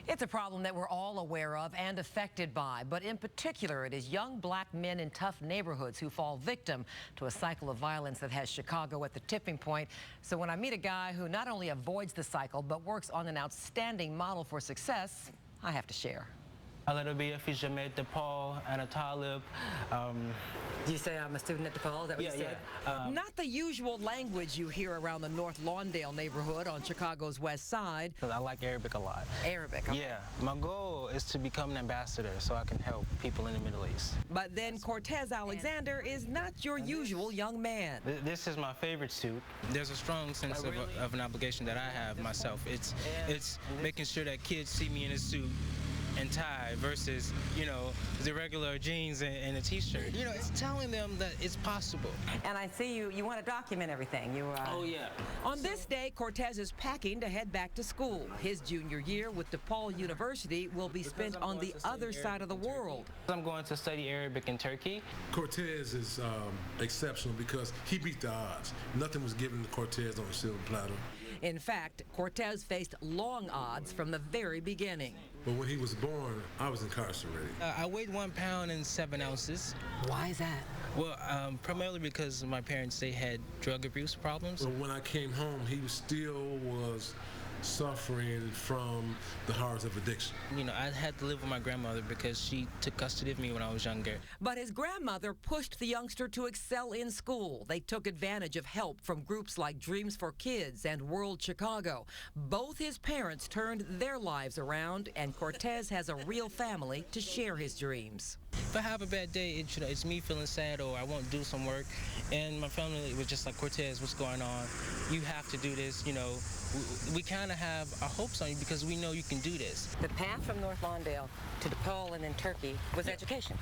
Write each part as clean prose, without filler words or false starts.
It's a problem that we're all aware of and affected by, but in particular, it is young black men in tough neighborhoods who fall victim to a cycle of violence that has Chicago at the tipping point. So when I meet a guy who not only avoids the cycle, but works on an outstanding model for success, I have to share. A little bit if jamais DePaul and a Talib. Do you say I'm a student at DePaul? Is that what you said? Not the usual language you hear around the North Lawndale neighborhood on Chicago's west side. I like Arabic a lot. Arabic, okay. Yeah, my goal is to become an ambassador so I can help people in the Middle East. But then Cortez Alexander is not your usual young man. This is my favorite suit. There's a strong sense of an obligation that I have myself. It's making sure that kids see me in a suit and tie versus, the regular jeans and a t-shirt. It's telling them that it's possible. And I see you want to document everything. Oh, yeah. On this day, Cortez is packing to head back to school. His junior year with DePaul University will be spent on the other side of the world. I'm going to study Arabic in Turkey. Cortez is exceptional because he beat the odds. Nothing was given to Cortez on a silver platter. In fact, Cortez faced long odds from the very beginning. But when he was born, I was incarcerated. I weighed 1 pound and 7 ounces. Why is that? Well, primarily because my parents, they had drug abuse problems. But when I came home, he still was suffering from the horrors of addiction. I had to live with my grandmother because she took custody of me when I was younger. But his grandmother pushed the youngster to excel in school. They took advantage of help from groups like Dreams for Kids and World Chicago. Both his parents turned their lives around, and Cortez has a real family to share his dreams. If I have a bad day, it's me feeling sad or I won't do some work, and my family was just like, Cortez, what's going on? You have to do this, We kind of have our hopes on you because we know you can do this. The path from North Lawndale to DePaul and then Turkey was education.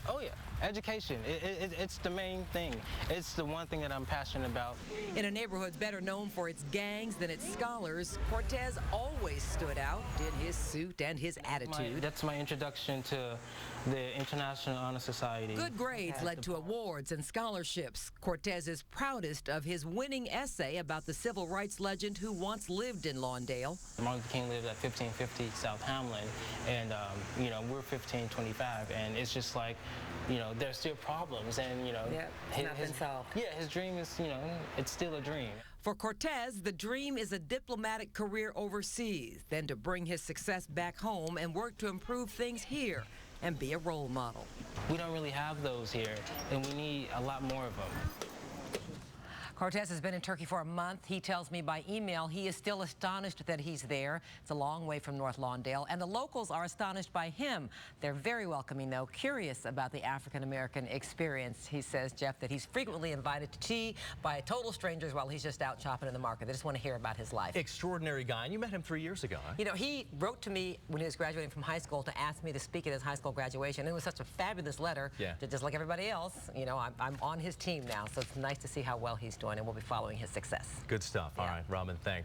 Oh yeah, education. It's the main thing. It's the one thing that I'm passionate about. In a neighborhood better known for its gangs than its scholars, Cortez always stood out in his suit and his attitude. That's my introduction to the International Honor Society. Good grades led to awards and scholarships. Cortez is proudest of his winning essay about the civil rights legend who once lived in Lawndale. Martin Luther King lived at 1550 South Hamlin, and we're 1525, and it's just like, there's still problems, and it's not been solved. Yeah, his dream is, it's still a dream. For Cortez, the dream is a diplomatic career overseas, then to bring his success back home and work to improve things here and be a role model. We don't really have those here, and we need a lot more of them. Cortez has been in Turkey for a month. He tells me by email he is still astonished that he's there. It's a long way from North Lawndale, and the locals are astonished by him. They're very welcoming, though, curious about the African-American experience. He says, Jeff, that he's frequently invited to tea by total strangers while he's just out shopping in the market. They just want to hear about his life. Extraordinary guy, and you met him 3 years ago, huh? He wrote to me when he was graduating from high school to ask me to speak at his high school graduation. It was such a fabulous letter. Yeah. That just like everybody else, I'm on his team now, so it's nice to see how well he's doing, and we'll be following his success. Good stuff. All right, Robin, thanks.